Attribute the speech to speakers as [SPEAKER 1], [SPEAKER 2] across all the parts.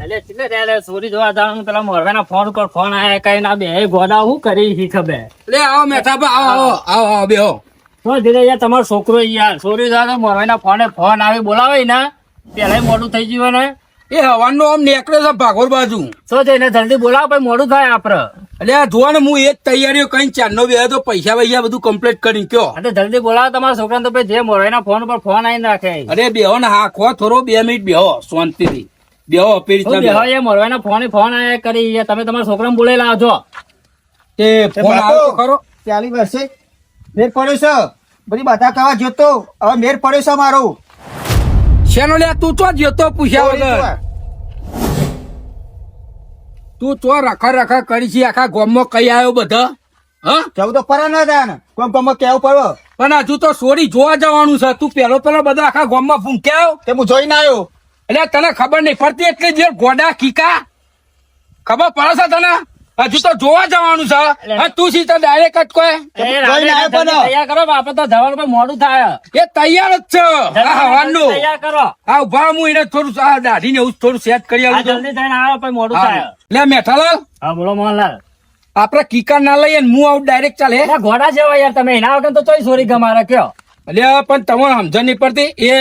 [SPEAKER 1] ચોરી જોવા જવાનું પેલા મોરવાના ફોન પર ફોન આયા કઈ ના બે ગોડા હું કરી શી ખબર
[SPEAKER 2] લે આવો મેઠાભા આવો બેહો.
[SPEAKER 1] તો ધીરે યાર તમારો છોકરો યાર ચોરી જોવા તો મોરવાના ફોન આવી બોલાવે ને પેલા મોડું થઈ ગયું ને
[SPEAKER 2] એ હવાનો આમ નીકળે છે ભાગોળ બાજુ.
[SPEAKER 1] શું છે એને જલ્દી બોલાવો પછી મોડું થાય આપડે.
[SPEAKER 2] એટલે આ જોવા ને હું એ જ તૈયારીઓ કઈ ચારનો બે તો પૈસા બધું કમ્પ્લીટ કરી કયો.
[SPEAKER 1] જલ્દી બોલાવો તમારા છોકરાને તો પછી જે મોરવાના ફોન પર ફોન આવીને રાખે.
[SPEAKER 2] અરે બેહો ને હા ખો થોડો 2 મિનિટ બેહો શાંતિથી બેહો.
[SPEAKER 1] મોરવાના ફોન આયા કરી તમે તમારા છોકરાને બોલાવી લાવજો.
[SPEAKER 2] તે ફોન આવ્યો ખરો
[SPEAKER 3] 40 વર્ષે મેર પડ્યો છે બધી બધા કવા જોતો હવે મેર પડ્યો છે મારો.
[SPEAKER 2] શેનો લે તું ચો જતો પૂછ્યા વગર તું ચો રખા કરી છે આખા ગામમાં કઈ આવ્યો બધા હા
[SPEAKER 3] જવું તો પરા ના થાય ને કોમ કોમ કેવું પડો
[SPEAKER 2] પણ હજુ તો સોરી જોવા જવાનું છે. તું પેલો બધા આખા ગામમાં ફૂંક્યા
[SPEAKER 3] તે હું જોઈને આવ્યો.
[SPEAKER 2] એટલે તને ખબર નહીં પડતી એટલે જે ગોડા કીકા ખબર પડે છે તને હજુ તો જોવા જવાનું છે. તું સી તો ડાયરેક્ટ જ કોઈ
[SPEAKER 1] તૈયાર કરો આપડે તો જવાનું પણ મોડું થાય.
[SPEAKER 2] એ તૈયાર જ છે હવાનું
[SPEAKER 1] તૈયાર કરો
[SPEAKER 2] આ ઉભા હું એને થોડું દાઢી ને એવું થોડું સેટ કરી આવું
[SPEAKER 1] જલ્દી થઈને આવો પછી મોડું થાય.
[SPEAKER 2] લે મેઠાલાલ
[SPEAKER 1] હા બોલો મોહનલાલ.
[SPEAKER 2] આપડે કીકા ના લઈએ ને હું આવું ડાયરેક્ટ ચાલે
[SPEAKER 1] ઘોડા જેવા યાર તમે એના વગર તો ચોઈ સોરી ગમારે કયો.
[SPEAKER 2] એટલે પણ તમને સમજણ નહીં પડતી એ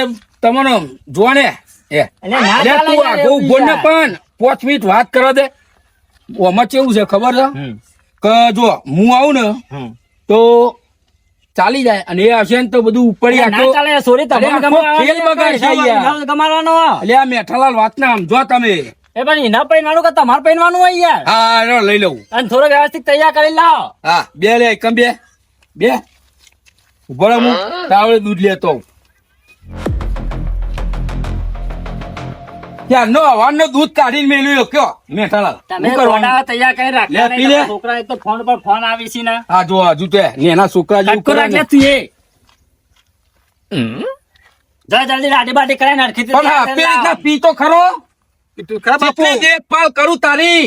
[SPEAKER 2] તમને જોણે પણ 5 મિનિટ વાત કરવા દે. ઓમાં કેવું છે ખબર છે કે જો હું આવું ને તો ચાલી જાય અને એ હશે ને તો બધું ઉપડી આ મેઠાલાલ વાત ના સમજો તમે.
[SPEAKER 1] એ પણ એના પૈવાનું કે તમારે પૈવાનું હોય યાર.
[SPEAKER 2] હા લઈ લઉં
[SPEAKER 1] અને થોડો વ્યવસ્થિત તૈયાર કરી લાવો.
[SPEAKER 2] હા બે લે એકમ બે ઉભો રહે હું તાવડે દૂધ લેતો નો હવાનું દૂધ કાઢીને મેળવ્યો કયો મેઠાલાલ
[SPEAKER 1] તમે તૈયાર કરી રાખ. છોકરા એક તો ફોન પર ફોન આવી છે ને.
[SPEAKER 2] હા જો હજુ તો એના છોકરા જેવું કરે ને.
[SPEAKER 1] જલ્દી રાડી બાડી કરાય નરખી
[SPEAKER 2] પણ આપેલી રીતના પી તો ખરો કેટલી દેખભાળ કરું તારી.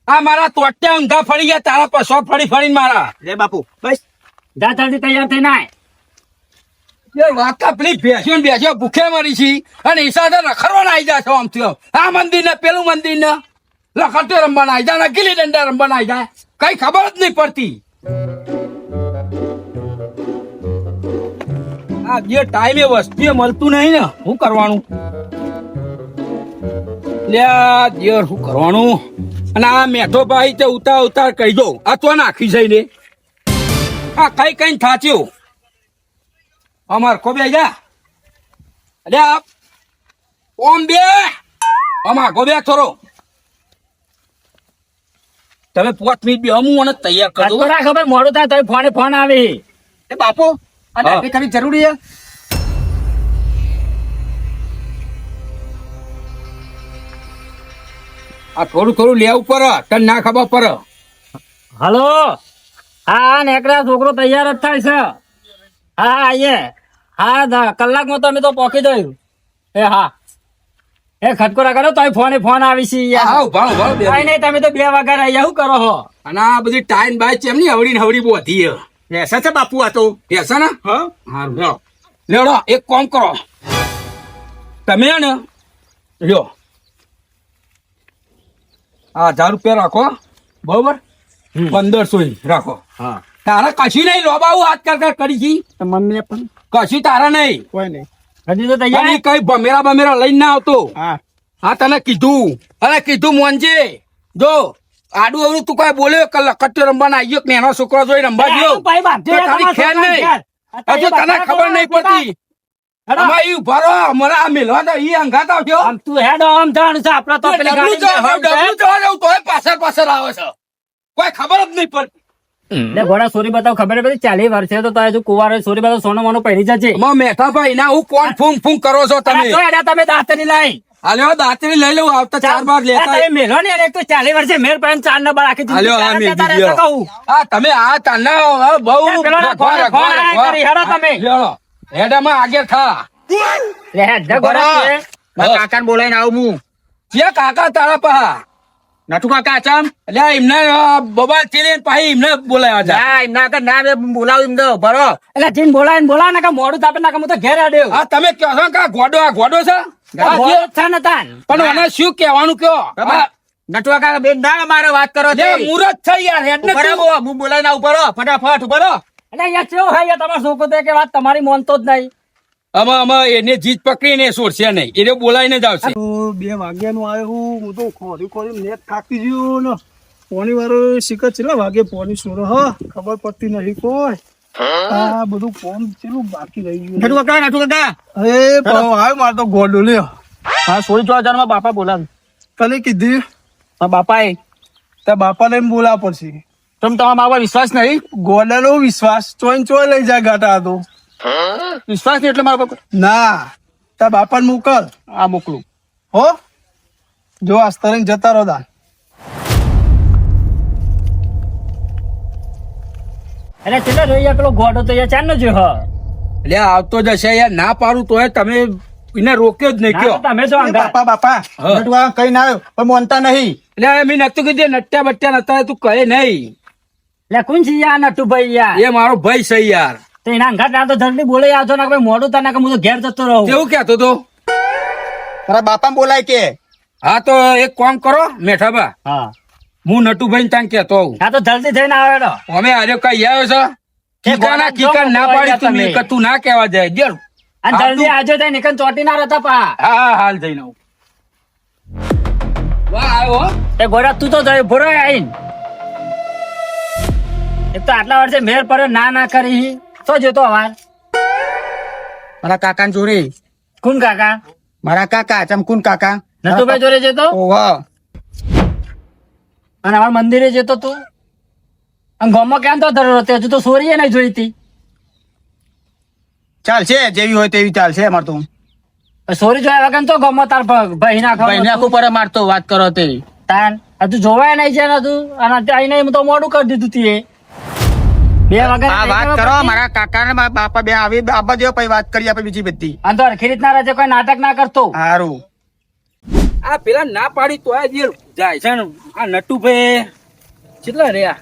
[SPEAKER 2] આ મારા તોટ્યા ઊંધા ફરી ગયા તારા પસો ફરી મારા.
[SPEAKER 3] લે બાપુ બસ
[SPEAKER 1] જા જલ્દી તૈયાર થઈને આય.
[SPEAKER 2] વાતા પેલી બેસ્યો ભૂખે મરી છી અને ઈશાદે રખડવાના આવી જાય છે આમથી આ મંદિર ને પેલું મંદિર ને લખટે રમવાના આવી જાય ને ગીલી દંડા રમવાના આવી જાય કઈ ખબર જ નહીં પડતી. આ જે ટાઈમે વસ્તુ મળતું નહીં ને શું કરવાનું શું કરવાનું. અને આ મેઠો ભાઈ તે ઉતાર કહી દો આ તો નાખી જઈને આ કઈ થાચ્યું અમાર કો બે જા અરે ઓમ બે અમાર કો બે થોડો તમે 5 મિનિટ બે હું મને તૈયાર કરો
[SPEAKER 1] ખબર મોડું થાય તો ફોન આવી.
[SPEAKER 3] એ બાપુ અને આટલી ખરી જરૂરી છે.
[SPEAKER 2] આ થોડું લેવું પડે તને ના ખબર પડે.
[SPEAKER 1] હલો હા નેકડા છોકરો તૈયાર જ થાય છે. હા આઈએ હા કલાકમાં તો અમે તો પહોંચી જયું. એ હા એ ખટકોરા કરો તો ફોન આવી છે યાર. નહીં તમે તો 2 વાગ્યા રહ્યા શું કરો છો.
[SPEAKER 2] અને આ બધી ટાઈમ બાય છે એમની હવડી બોધી
[SPEAKER 3] એસા છે બાપુ આ તો
[SPEAKER 2] એસા ને હા લેડો એક કામ કરો તમે ને લ્યો 1000 રૂપિયા રાખો બરોબર 1500 રાખો.
[SPEAKER 3] હા
[SPEAKER 2] તારા કશું નહીં લોબાવું હાથ કર કરી છી
[SPEAKER 3] મમ્મી પણ
[SPEAKER 2] કશું તારા નહીં
[SPEAKER 3] કોઈ નહીં
[SPEAKER 1] હજી તો તૈયાર
[SPEAKER 2] કઈ બમેરા લઈને ના આવતો.
[SPEAKER 3] હા
[SPEAKER 2] તને કીધું મોનજી જો આડું અવડું તું કઈ બોલ્યો કે લખટ્ટો રમવાના આવ્યો કે એનો છોકરો જોઈ રમવા ગયો તારી ખેર નહીં હજુ તને ખબર નહીં પડતી. પાછળ આવે છે કોઈ ખબર જ નહીં પડતી.
[SPEAKER 1] ઘોડા સોરી બતાવ ખબર પડી 40 વર્ષે તો હજુ કુવારો સોરી બતાવ સોનો મોનો પહેરી જશે.
[SPEAKER 2] મેઠા ભાઈ ના હું કોણ ફૂંક કરો છો તમે
[SPEAKER 1] દાંતરી લઈ
[SPEAKER 2] હાલ્યો દાંતરી લઈ લઉં આવતા 4 વાર લેતા
[SPEAKER 1] મેલો ને એક તો 40 વર્ષે મેર પણ 4 નંબર રાખી
[SPEAKER 2] તમે આ તાના બહુ હેડામાં આગળ થા
[SPEAKER 3] કાકા ને બોલાઈને આવું હું
[SPEAKER 2] જે કાકા તારા પા
[SPEAKER 3] નટુ કાકા ચમ
[SPEAKER 2] એટલે એમને બબાલ ચીલી પાછી એમને બોલાયા
[SPEAKER 3] ના એમના આગળ ના બોલાવ એમ તો બરો
[SPEAKER 1] એટલે જીન બોલાય ને કે મોડું તાપે નાખે હું તો ઘેર આડ્યો.
[SPEAKER 2] હા તમે કહો છો કે ગોડો છે હા,
[SPEAKER 1] ગોળો
[SPEAKER 2] જે-
[SPEAKER 1] જ છે ને તાન.
[SPEAKER 2] પણ મને શું કહેવાનું કયો
[SPEAKER 3] બાબા, નટવા કાકા બેન ના મારે વાત કરો
[SPEAKER 2] લે, મુરત થઈ યાર હેડ ને તું.
[SPEAKER 3] હું બોલાઈને ઉપર ફટાફટ ઉપર
[SPEAKER 1] એટલે અહીંયા કેવું હોય યાર, તમારો છોકરો તો કે વાત તમારી માનતો જ નહીં.
[SPEAKER 2] આમાં એને જીત પકડીને છોડશે નહીં, એને બોલાવીને જ આવશે.
[SPEAKER 4] 2 વાગ્યાનું આવ્યો હું તો ખોરી નેટ થાકી ગયો ને પોણી વાળો શીખર છેલ્લા વાગે પોણી સોરો હ ખબર પડતી નહીં કોઈ આ બધું ફોન છેલ્લું બાકી રહી ગયું
[SPEAKER 3] નટુ કાકા
[SPEAKER 4] અરે ભાવ આવ્યો મારે તો ગોડો લ્યો
[SPEAKER 3] હા 16 બાપા બોલાવ
[SPEAKER 4] તને કીધી
[SPEAKER 3] બાપાએ
[SPEAKER 4] તાર બાપા ને બોલાવ પડશે
[SPEAKER 3] તમ તમારા બાપા વિશ્વાસ નહીં
[SPEAKER 4] ગોડાનો વિશ્વાસ ચોય લઈ જાય ગાટા તો
[SPEAKER 3] વિશ્વાસ નહીં એટલે મારા બાપા
[SPEAKER 4] ના તાર બાપા ને મોકલ
[SPEAKER 3] આ મોકલું
[SPEAKER 4] હો જો આસ્તરે જતા રહો દા
[SPEAKER 1] એટલે ચેલો જોઈએ પેલો ગોડો તો યાર ચાર નો જો હ.
[SPEAKER 2] એટલે આવતો જશે યાર, ના પાડું તોય તમે એને રોક્યો જ નહીં
[SPEAKER 1] ના,
[SPEAKER 2] કયો.
[SPEAKER 1] તમે જો અંગાત.
[SPEAKER 3] બાપા
[SPEAKER 2] હા.
[SPEAKER 3] નટુ કાકા કઈ ના આવ્યો પણ મોનતા નહીં
[SPEAKER 2] એટલે મેં નતું કીધું નટ્યા બટ્યા નતા, તું કહે નહીં.
[SPEAKER 1] લે કોણ છે યાર નટુભાઈ યાર?
[SPEAKER 2] એ મારો ભાઈ છે યાર.
[SPEAKER 1] તો એના અંગાત ના તો જલ્દી બોલે આવજો ને મોડું તા ના કે હું તો ઘેર જતો રહું.
[SPEAKER 2] કેવું કહેતો તો?
[SPEAKER 3] તારા બાપા બોલાય કે
[SPEAKER 2] હા તો એક કામ કરો મેઠાબા,
[SPEAKER 1] હા
[SPEAKER 2] હું નટુભાઈ તાન કહેતો હોઉં.
[SPEAKER 1] હા તો જલ્દી થઈને આવે તો.
[SPEAKER 2] અમે આજે કઈ આવ્યો છે કીકાના કીકા ના પાડી તું
[SPEAKER 1] તમે.
[SPEAKER 2] કે તું ના કહેવા જાય દેર.
[SPEAKER 1] અને જલ્દી આજો જાય નિકન ચોટી ના રહેતા પા.
[SPEAKER 2] હા હા હાલ જઈને આવું. વાહ આવ્યો હો.
[SPEAKER 1] એ ગોડા તું તો જઈ ભોરો આઈન. એક તો આટલા વર્ષે મેર પર ના કરી તો જોતો અવાર.
[SPEAKER 3] મારા કાકા જોડે
[SPEAKER 1] કોણ કાકા?
[SPEAKER 3] મારા કાકા ચમકુન કાકા
[SPEAKER 1] નટુભાઈ જોડે જતો
[SPEAKER 3] ઓહો
[SPEAKER 1] અને અમારા મંદિરે જતો તું. અને ગામમાં કેમ તો ધરો હતો? હજુ તો સોરીએ નહીં જોઈ હતી.
[SPEAKER 3] ચાલશે જેવી હોય તેવી ચાલશે અમાર તો
[SPEAKER 1] સોરી જોયા વગર તો ગામમાં તાર ભાઈ
[SPEAKER 3] ભાઈ ને
[SPEAKER 1] નાખવા
[SPEAKER 3] આખું પર મારતો વાત કરો તે
[SPEAKER 1] તાન હજુ જોવાય નહીં છે ને હજુ. અને આઈને એમ તો મોડું કરી દીધું તી એ. બે વગર
[SPEAKER 3] આ વાત કરો મારા કાકા ને મારા બાપા બે આવી બાપા જેવો પછી વાત કરી આપણે બીજી બધી
[SPEAKER 1] અને તો હરખી રીતના રહેજે, કોઈ નાટક ના કરતો.
[SPEAKER 3] સારું
[SPEAKER 2] આ પેલા ના પાડી તો આ જે જાય છે ને આ નટુભાઈ કેટલા રહ્યા?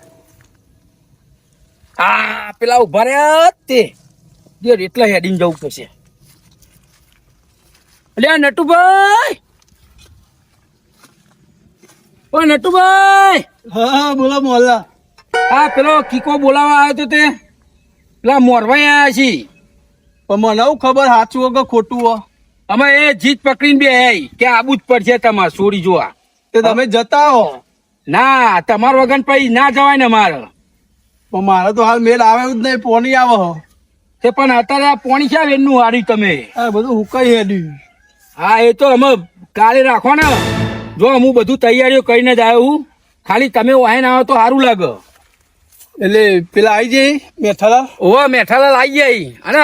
[SPEAKER 2] આ પેલા ઉભા રહ્યા તે દેર એટલા હેડીને જવું પડશે. એટલે આ નટુભાઈ, ઓ નટુભાઈ,
[SPEAKER 4] હા બોલો મોહલ્લા
[SPEAKER 2] આ પેલો કીકો બોલાવા આવ્યો તો તે પેલા મોરવાઈ આવ્યા છીએ.
[SPEAKER 4] પણ મને હું ખબર સાચું હોય કે ખોટું હોય
[SPEAKER 2] અમે એ જીત પકડીને બે આઈ કે આબુ જ પડશે તમારે સોરી જોવા.
[SPEAKER 4] તે તમે જતા હો
[SPEAKER 2] ના તમાર વગર પછી ના જવાય ને મારે.
[SPEAKER 4] પણ મારે તો હાલ મેલ આવે જ નહીં પોણી આવે હો
[SPEAKER 2] તે પણ અત્યારે આ પોણી છે એનું હાર્યું તમે.
[SPEAKER 4] આ બધું હુકાઈ હેડ્યું
[SPEAKER 2] હા એ તો અમે કાલે રાખો ને, જો હું બધું તૈયારીઓ કરીને જ આવ્યો હું. ખાલી તમે વાહીને આવો તો સારું લાગે.
[SPEAKER 4] એટલે પેલા આવી જાય મેથાલા
[SPEAKER 2] ઓવા મેઠાલાલ આવી જાય અને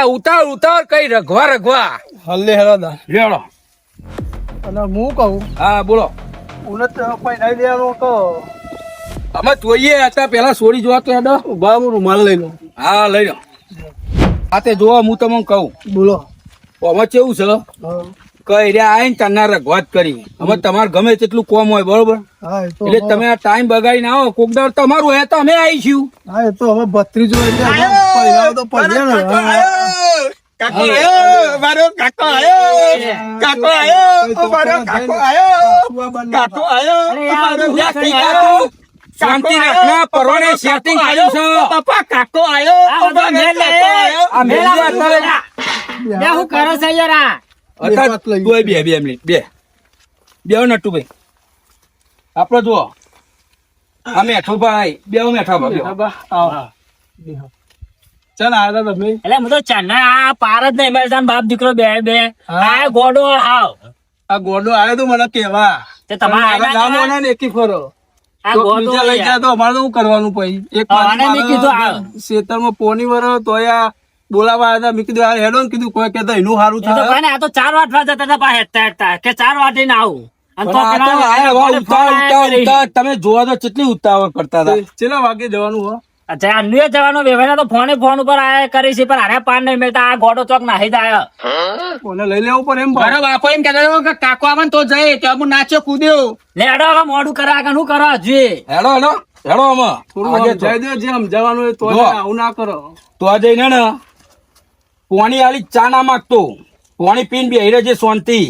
[SPEAKER 2] ઉતાર કઈ રઘવા
[SPEAKER 4] હલ્લે હેરાદા
[SPEAKER 2] લેડો.
[SPEAKER 4] અને હું કહું
[SPEAKER 2] હા બોલો.
[SPEAKER 4] ઉનત પૈનાઈ દેવાનો કહો
[SPEAKER 2] અમે જોઈએ અત્યારે પેલા સોરી જોવા તો હેડો.
[SPEAKER 4] ઉભા હું રૂમાલ લઈ લઉં
[SPEAKER 2] હા લઈ લો. હા તે જોવા હું તમને કહું
[SPEAKER 4] બોલો
[SPEAKER 2] અમે કેવું છે
[SPEAKER 4] હા
[SPEAKER 2] કઈ રહ્યા આવીને તના રઘવાત કરી. અમે તમારે ગમે તેટલું કોમ હોય બરોબર,
[SPEAKER 4] હા એ તો
[SPEAKER 2] એટલે તમે આ ટાઈમ બગાડીને આવો. કોક દાડો તમારું હે તો અમે આવીશું.
[SPEAKER 4] હા એ તો હવે ભત્રીજો એટલે હવે પહેરાવો તો પડે ને
[SPEAKER 3] કાકો આયો મારો કાકો આયો કાકો આયો મારો કાકો આયો કાકો આયો
[SPEAKER 1] અરે યાર,
[SPEAKER 3] મારો
[SPEAKER 1] હું
[SPEAKER 3] કાકો
[SPEAKER 1] કરી
[SPEAKER 3] આયો
[SPEAKER 2] શાંતિ રાખના, પરવાને સેટિંગ કર્યું છે.
[SPEAKER 3] બાપા કાકો આયો
[SPEAKER 1] આ બધો મેલ લે.
[SPEAKER 2] આ મેલ
[SPEAKER 1] મેલા
[SPEAKER 2] લે.
[SPEAKER 1] મેલા. બે હું કરો છો યાર આ?
[SPEAKER 2] અત્યારે
[SPEAKER 4] વાત લઈ.
[SPEAKER 2] તોય બે મિનિટ બે નટુભાઈ આપડે જુઓ આ મેઠો ભાઈ બે મેઠા ભાઈ
[SPEAKER 4] ચાલ આયા તમે
[SPEAKER 1] એટલે હું તો ચન્ના આ પાર જ નહીં. મારે બાપ દીકરો બે
[SPEAKER 4] હા.
[SPEAKER 1] આ ગોડો હાવ
[SPEAKER 4] આ ગોડો આવ્યો તો મને કેવા
[SPEAKER 1] તે તમારે
[SPEAKER 4] મારા
[SPEAKER 1] આયા
[SPEAKER 4] નામ
[SPEAKER 1] ના?
[SPEAKER 4] ઓના ને એકી ફરો
[SPEAKER 1] આ
[SPEAKER 4] તો
[SPEAKER 1] ગોડો
[SPEAKER 4] બીજા લઈ
[SPEAKER 1] યાર.
[SPEAKER 4] જાય તો અમારે તો શું કરવાનું પછી એક
[SPEAKER 1] આને મેં કીધું આ.
[SPEAKER 4] ખેતરમાં પોની વરો તો આ બોલાવા આવ્યા હતા મેં કીધું યાર હેડો ને કીધું કોઈ કહેતા એનું સારું
[SPEAKER 1] એ તો
[SPEAKER 4] થાય
[SPEAKER 1] કોઈને આ તો 4 વાટવા જતા હતા પા હેઠતા કે 4 વાટીને આવું. અને તો
[SPEAKER 2] પણ આ તો
[SPEAKER 1] પેલા
[SPEAKER 2] આયા વા
[SPEAKER 1] ફોન આયા કરી.
[SPEAKER 2] ઉતાવળ. તમે જોવા તો કેટલી ઉતાવળ કરતા હતા.
[SPEAKER 4] ચેલા વાગે જવાનું હો
[SPEAKER 1] અચ્છા આનું જવાનો વ્યવહાર તો ફોન ઉપર આયા કરી છે પણ આને પાર નહીં મળતા. આ ગોડો ચોક નાહી જાય.
[SPEAKER 4] કોને લઈ લેવું પડે એમ
[SPEAKER 3] મારો બાપો એમ કહેતો હતો કે કાકો આવે ને તો જઈએ તો હું નાચ્યો કૂદ્યો
[SPEAKER 1] લે અડો હવે મોડું કરે આગળ શું કરો હજુ?
[SPEAKER 2] હેડો અમે
[SPEAKER 4] થોડું
[SPEAKER 2] આજે
[SPEAKER 4] જઈ દો જેમ જવાનું હોય તો
[SPEAKER 2] જો.
[SPEAKER 4] આવું ના કરો
[SPEAKER 2] તો આ જઈને ને પોણી આલી ચા ના માગતો, પોણી પીને બેહી રહેજે શાંતિ.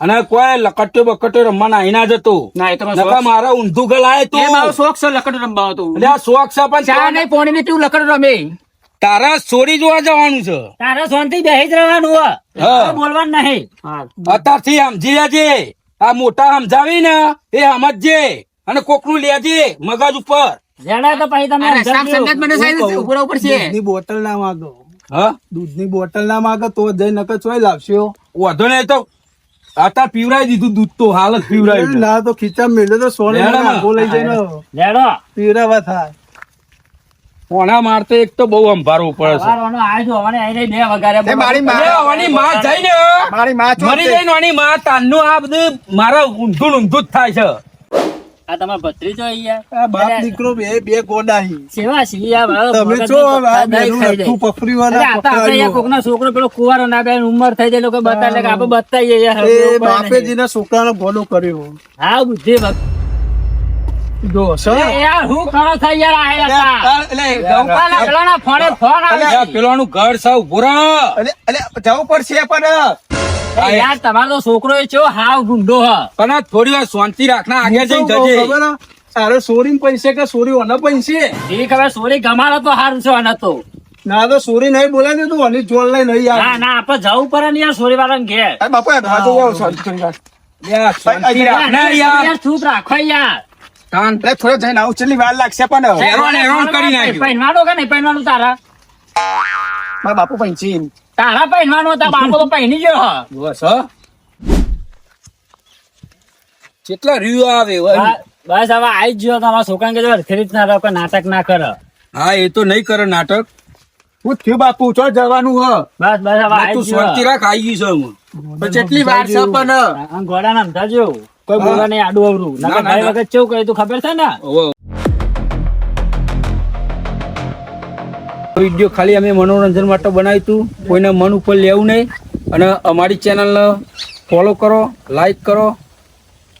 [SPEAKER 2] અને કોઈ લકટ્યો બકટ્યો રમવાના અહીં ના જતો
[SPEAKER 3] ના એ તો મારો
[SPEAKER 2] નકા
[SPEAKER 3] શોખ.
[SPEAKER 2] મારા ઊંધું ગલાય તું
[SPEAKER 3] એ મારો શોખ છે લકડ રમવાનો તો
[SPEAKER 2] એટલે આ શોખ છે પણ
[SPEAKER 3] ચા નહીં પોણી ને કેવું લકડ રમે
[SPEAKER 2] તારા છોડી જોવા જવાનું છે
[SPEAKER 1] તારે શાંતિ બેહી જ રહેવાનું હો.
[SPEAKER 2] હા.
[SPEAKER 1] બોલવાનું નહીં.
[SPEAKER 2] અત્યારથી સમજી લેજે આ મોટા સમજાવી ને એ સમજજે અને કોકનું લેજે મગજ ઉપર
[SPEAKER 1] જણા તો પછી તમે
[SPEAKER 3] અરે શાક
[SPEAKER 1] સમજાવજો.
[SPEAKER 3] સંગત મને સાહેબ ઉપર ઉપર છે
[SPEAKER 4] દૂધની બોટલ ના માંગો
[SPEAKER 2] હા
[SPEAKER 4] દૂધની બોટલ ના માંગો તો જઈ નકર ચોય લાવશો
[SPEAKER 2] વાંધો નહીં તો અત્યારે પીવરાઈ દીધું દૂધ તો હાલ જ પીવરાયું
[SPEAKER 4] ના તો ખીચા મેળે તો સોને
[SPEAKER 2] લેડો.
[SPEAKER 4] નાખો લઈ જઈને
[SPEAKER 1] લેડો.
[SPEAKER 4] પીવડાવવા થાય
[SPEAKER 2] કોના મારતે એક તો બહુ અંભારવું પડે છે
[SPEAKER 1] સવારનો આયો છું, હવે અહીં રહી 2 વગારે
[SPEAKER 3] એ મારી
[SPEAKER 1] બોલો.
[SPEAKER 3] માં-
[SPEAKER 2] અરે વાની માં જઈને
[SPEAKER 3] મારી માં ચોર
[SPEAKER 2] મરી
[SPEAKER 3] છે.
[SPEAKER 2] જઈને વાની માં તાનનું આ બધું મારા ઊંધું ઊંધું જ થાય છે
[SPEAKER 1] આ તમારો ભત્રીજો અહીંયા.
[SPEAKER 4] આ બાપ
[SPEAKER 1] અરે,
[SPEAKER 4] દીકરો બે ગોડાહી
[SPEAKER 1] સેવા છીએ આ મારો
[SPEAKER 4] તમે
[SPEAKER 1] ભગત
[SPEAKER 4] છો
[SPEAKER 1] તો
[SPEAKER 4] આ
[SPEAKER 1] દહીં
[SPEAKER 4] બેનું
[SPEAKER 1] ખાઈ જાય.
[SPEAKER 4] લઠ્ઠું પકડી
[SPEAKER 1] અરે આ તો આપણે અહીંયા કોકનો છોકરો પેલો કુંવારો ના બે ઉંમર થઈ જાય લોકો બતાવે કે આપણે બતાવીએ યાર.
[SPEAKER 4] એ બાપેજીના છોકરાનો ભલો કર્યો
[SPEAKER 1] હા બુદ્ધિ ભક્ત.
[SPEAKER 4] જો સર
[SPEAKER 1] એ યાર હું કરો થઈ યાર આયેલા હતા.
[SPEAKER 3] એટલે
[SPEAKER 1] ઉપાલા પેલાના ફોને ફોન આવે
[SPEAKER 2] અલ્યા,
[SPEAKER 1] છે.
[SPEAKER 2] પેલાનું ઘર સાવ ઉભો રહો.
[SPEAKER 3] જવું પડશે પણ
[SPEAKER 1] એ યાર તમારો તો છોકરો એ ચો હાવ ગુંડો હ.
[SPEAKER 2] પણ આ થોડી વાર શાંતિ રાખના આગળ જઈને જજે
[SPEAKER 4] ખબર હે? તારે સોરી પૈસે કે સોરી ઓના પૈસે
[SPEAKER 1] એ ખબર સોરી ગમાડો તો હારું છે આના તો.
[SPEAKER 4] ના તો સોરી નહીં બોલાય ને તું અને જોડ લઈ નહીં
[SPEAKER 1] ના ના આપણે જવું પડે ને યાર સોરી વાળાને ઘેર.
[SPEAKER 3] બાપુ હાથો જાવ થોડો
[SPEAKER 2] યાર, શાંતિ રાખના યાર.
[SPEAKER 1] યાર ચૂપ રાખો યાર.
[SPEAKER 2] શાંત.
[SPEAKER 3] જઈને આવું છેલ્લી વાર લાગશે પણ
[SPEAKER 2] હેરાન કરી નાખ્યું.
[SPEAKER 1] પહેરવાનું કે નહીં પહેરવાનું તારા?
[SPEAKER 3] મારા બાપુ પંચી
[SPEAKER 1] તારા પહેરવાનું તારા બાપો તો પહેરી ગયો હ.
[SPEAKER 2] બસ હ. કેટલા રીવ આવે હોય.
[SPEAKER 1] બસ હવે આઈ જ ગયો તમારા છોકરાને કીધું હરખરી જ ના રહો, કોઈ નાટક ના કરે.
[SPEAKER 2] હા એ તો નહીં કરે નાટક
[SPEAKER 3] હું થયું બાપુ ચો જવાનું હ
[SPEAKER 1] બસ બસ હવે આઈ
[SPEAKER 2] તું
[SPEAKER 1] જ ગયો.
[SPEAKER 2] શાંતિ રાખ આવી ગયું છે હું.
[SPEAKER 3] પણ કેટલી વાર છે પણ
[SPEAKER 1] આમ ઘોડાને સમજાવજો. કોઈ બોલવા નહીં આડું અવરું.
[SPEAKER 2] ના,
[SPEAKER 1] નકર
[SPEAKER 2] ના,
[SPEAKER 1] ભાઈ
[SPEAKER 2] ના.
[SPEAKER 1] વખત કેવું કહ્યું તું ખબર છે ને?
[SPEAKER 2] હવે વિડીયો ખાલી અમે મનોરંજન માટે બનાવ્યું હતું, કોઈને મન ઉપર લેવું નહીં. અને અમારી ચેનલને ફોલો કરો, લાઈક કરો